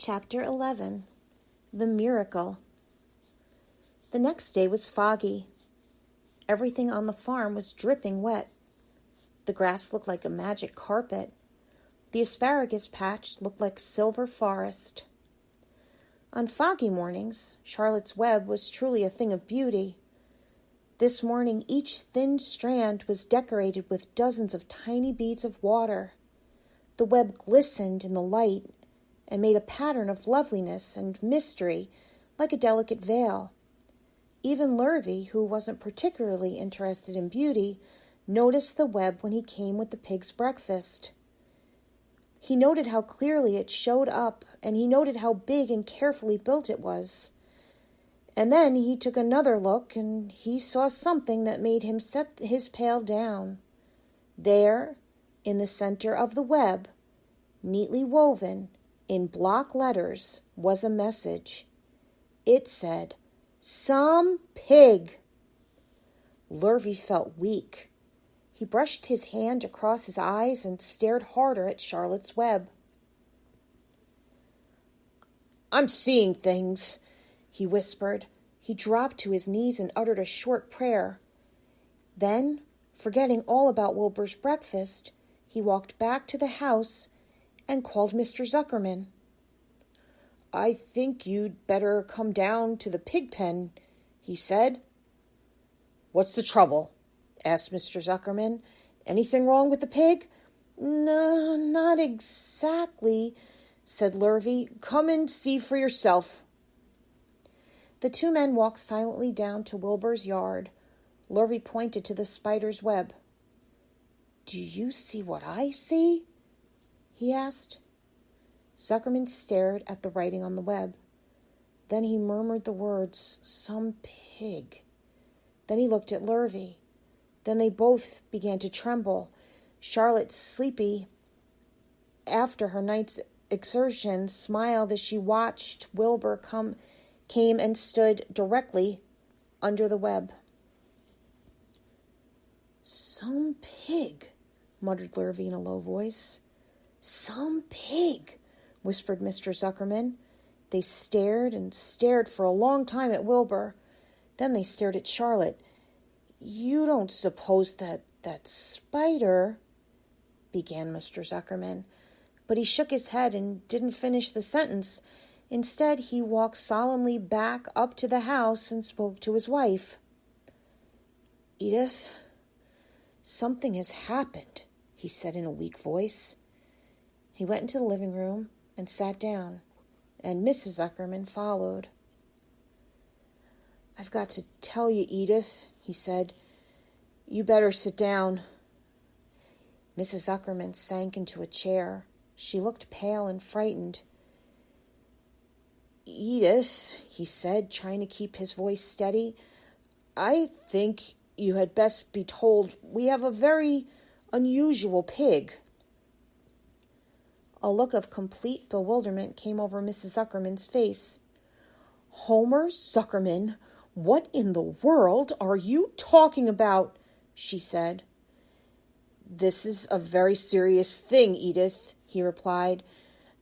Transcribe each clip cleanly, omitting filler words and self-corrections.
Chapter 11. The Miracle. The next day was foggy. Everything on the farm was dripping wet. The grass looked like a magic carpet. The asparagus patch looked like silver forest. On foggy mornings, Charlotte's web was truly a thing of beauty. This morning, each thin strand was decorated with dozens of tiny beads of water. The web glistened in the light and made a pattern of loveliness and mystery like a delicate veil. Even Lurvy, who wasn't particularly interested in beauty, noticed the web when he came with the pig's breakfast. He noted how clearly it showed up, and he noted how big and carefully built it was. And then he took another look, and he saw something that made him set his pail down. There, in the center of the web, neatly woven, in block letters, was a message. It said, "Some pig." Lurvy felt weak. He brushed his hand across his eyes and stared harder at Charlotte's web. "I'm seeing things," he whispered. He dropped to his knees and uttered a short prayer. Then, forgetting all about Wilbur's breakfast, he walked back to the house and called Mr. Zuckerman. "I think you'd better come down to the pig pen," he said. "What's the trouble?" asked Mr. Zuckerman. "Anything wrong with the pig?" "No, not exactly," said Lurvy. "Come and see for yourself." The two men walked silently down to Wilbur's yard. Lurvy pointed to the spider's web. "Do you see what I see?" he asked. Zuckerman stared at the writing on the web. Then he murmured the words, "Some pig." Then he looked at Lurvy. Then they both began to tremble. Charlotte, sleepy after her night's exertion, smiled as she watched Wilbur came and stood directly under the web. "Some pig," muttered Lurvy in a low voice. "Some pig," whispered Mr. Zuckerman. They stared and stared for a long time at Wilbur. Then they stared at Charlotte. "You don't suppose that spider—" began Mr. Zuckerman. But he shook his head and didn't finish the sentence. Instead, he walked solemnly back up to the house and spoke to his wife. "Edith, something has happened," he said in a weak voice. He went into the living room and sat down, and Mrs. Zuckerman followed. "I've got to tell you, Edith," he said. "You better sit down." Mrs. Zuckerman sank into a chair. She looked pale and frightened. "Edith," he said, trying to keep his voice steady, "I think you had best be told we have a very unusual pig." A look of complete bewilderment came over Mrs. Zuckerman's face. "Homer Zuckerman, what in the world are you talking about?" she said. "This is a very serious thing, Edith," he replied.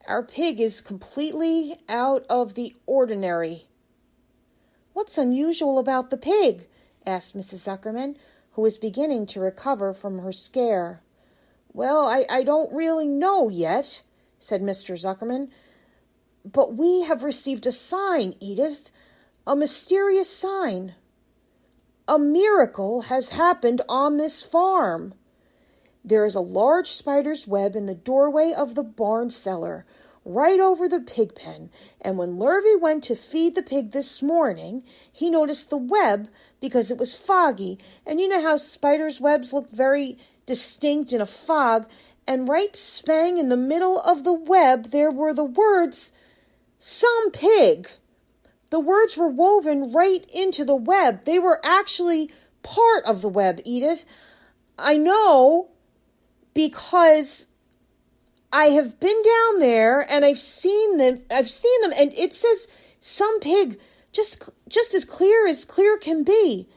"Our pig is completely out of the ordinary." "What's unusual about the pig?" asked Mrs. Zuckerman, who was beginning to recover from her scare. "Well, I don't really know yet," said Mr. Zuckerman. "But we have received a sign, Edith, a mysterious sign. A miracle has happened on this farm. There is a large spider's web in the doorway of the barn cellar, right over the pig pen, and when Lurvy went to feed the pig this morning, he noticed the web because it was foggy, and you know how spiders' webs look very distinct in a fog, and right spang in the middle of the web there were the words, 'Some pig.' The words were woven right into the web. They were actually part of the web, Edith. I know because I have been down there and I've seen them, and it says 'some pig' just as clear can be.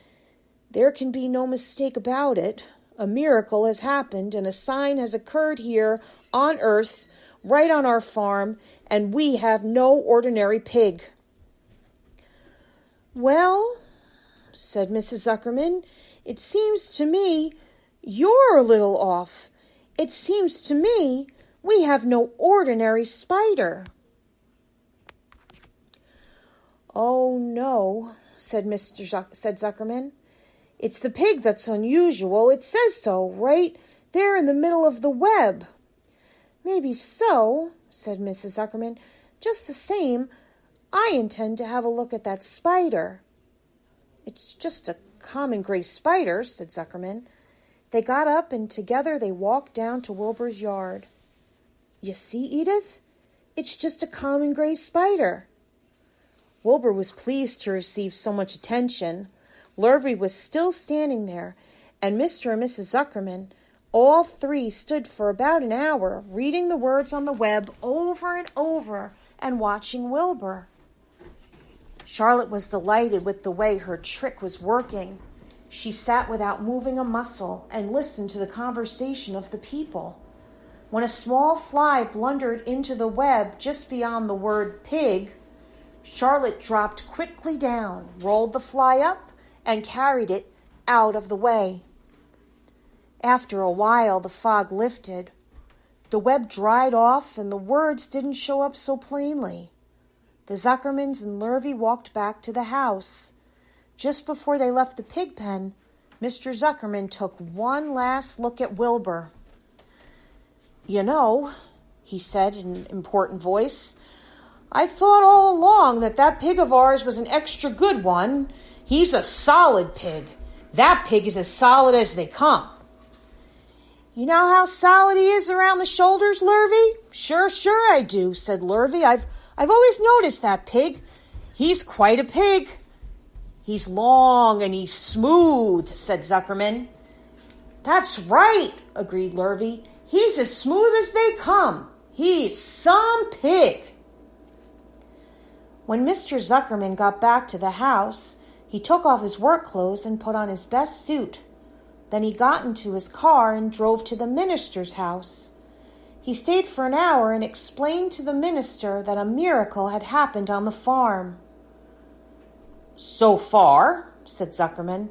There can be no mistake about it. A miracle has happened and a sign has occurred here on earth right on our farm, and we have no ordinary pig." "Well," said Mrs. Zuckerman, "it seems to me you're a little off. It seems to me we have no ordinary spider." "Oh, no," said Zuckerman. "It's the pig that's unusual. It says so right there in the middle of the web." "Maybe so," said Mrs. Zuckerman. "Just the same, I intend to have a look at that spider." "It's just a common gray spider," said Zuckerman. They got up and together they walked down to Wilbur's yard. "You see, Edith? It's just a common gray spider." Wilbur was pleased to receive so much attention. Lurvy was still standing there, and Mr. and Mrs. Zuckerman, all three stood for about an hour, reading the words on the web over and over and watching Wilbur. Charlotte was delighted with the way her trick was working. She sat without moving a muscle and listened to the conversation of the people. When a small fly blundered into the web just beyond the word pig, Charlotte dropped quickly down, rolled the fly up, and carried it out of the way. After a while, the fog lifted. The web dried off, and the words didn't show up so plainly. The Zuckermans and Lurvy walked back to the house. Just before they left the pig pen, Mr. Zuckerman took one last look at Wilbur. "You know," he said in an important voice, "I thought all along that pig of ours was an extra good one. He's a solid pig. That pig is as solid as they come." "You know how solid he is around the shoulders, Lurvy?" Sure I do," said Lurvy. I've always noticed that pig. He's quite a pig." "He's long and he's smooth," said Zuckerman. "That's right," agreed Lurvy. "He's as smooth as they come. He's some pig." When Mr. Zuckerman got back to the house, he took off his work clothes and put on his best suit. Then he got into his car and drove to the minister's house. He stayed for an hour and explained to the minister that a miracle had happened on the farm. "So far," said Zuckerman,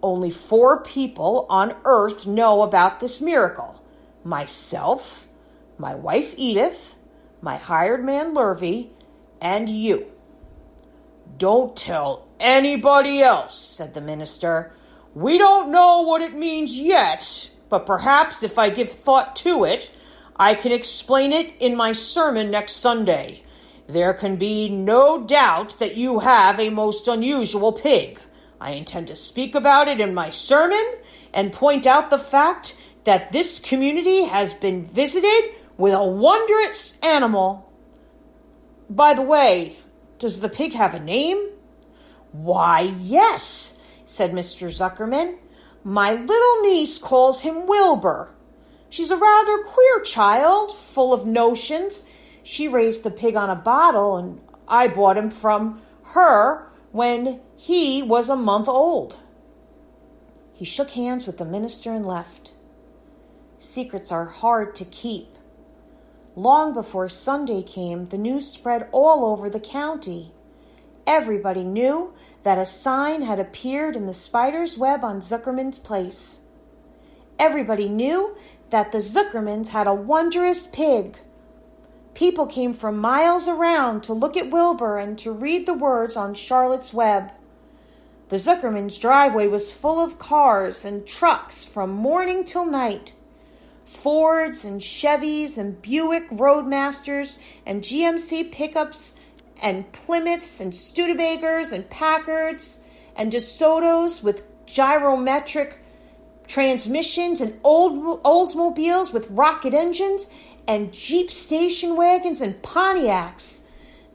"only 4 people on earth know about this miracle. Myself, my wife Edith, my hired man Lurvy, and you." "Don't tell anybody else," said the minister. "We don't know what it means yet, but perhaps if I give thought to it, I can explain it in my sermon next Sunday. There can be no doubt that you have a most unusual pig. I intend to speak about it in my sermon and point out the fact that this community has been visited with a wondrous animal. By the way, does the pig have a name?" "Why, yes," said Mr. Zuckerman. "My little niece calls him Wilbur. She's a rather queer child, full of notions. She raised the pig on a bottle, and I bought him from her when he was a month old." He shook hands with the minister and left. Secrets are hard to keep. Long before Sunday came, the news spread all over the county. Everybody knew that a sign had appeared in the spider's web on Zuckerman's place. Everybody knew that the Zuckermans had a wondrous pig. People came from miles around to look at Wilbur and to read the words on Charlotte's web. The Zuckermans' driveway was full of cars and trucks from morning till night. Fords and Chevys and Buick Roadmasters and GMC pickups and Plymouths and Studebakers and Packards and DeSotos with gyrometric transmissions and Oldsmobiles with rocket engines and Jeep station wagons and Pontiacs.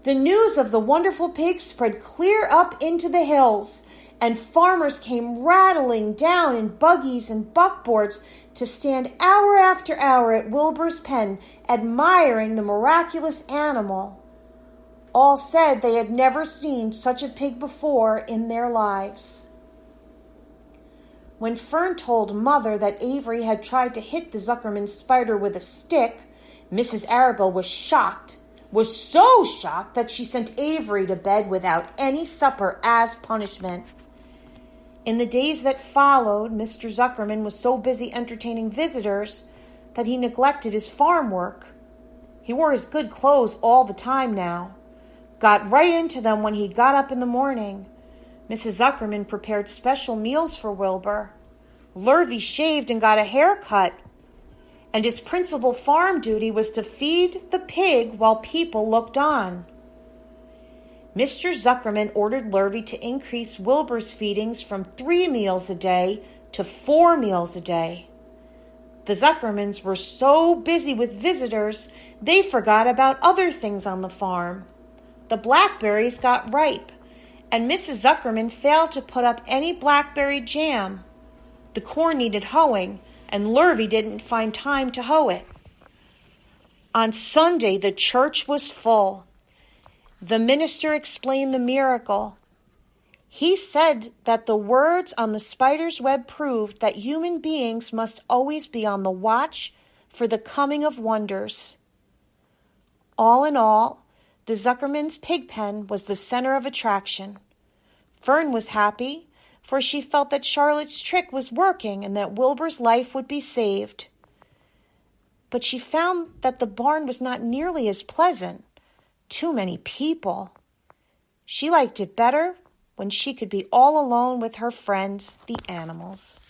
The news of the wonderful pig spread clear up into the hills, and farmers came rattling down in buggies and buckboards to stand hour after hour at Wilbur's pen, admiring the miraculous animal. All said they had never seen such a pig before in their lives. When Fern told Mother that Avery had tried to hit the Zuckerman spider with a stick, Mrs. Arabelle was so shocked that she sent Avery to bed without any supper as punishment. In the days that followed, Mr. Zuckerman was so busy entertaining visitors that he neglected his farm work. He wore his good clothes all the time now, got right into them when he got up in the morning. Mrs. Zuckerman prepared special meals for Wilbur. Lurvy shaved and got a haircut, and his principal farm duty was to feed the pig while people looked on. Mr. Zuckerman ordered Lurvy to increase Wilbur's feedings from 3 meals a day to 4 meals a day. The Zuckermans were so busy with visitors, they forgot about other things on the farm. The blackberries got ripe, and Mrs. Zuckerman failed to put up any blackberry jam. The corn needed hoeing, and Lurvy didn't find time to hoe it. On Sunday, the church was full. The minister explained the miracle. He said that the words on the spider's web proved that human beings must always be on the watch for the coming of wonders. All in all, the Zuckerman's pig pen was the center of attraction. Fern was happy, for she felt that Charlotte's trick was working and that Wilbur's life would be saved. But she found that the barn was not nearly as pleasant. Too many people. She liked it better when she could be all alone with her friends, the animals.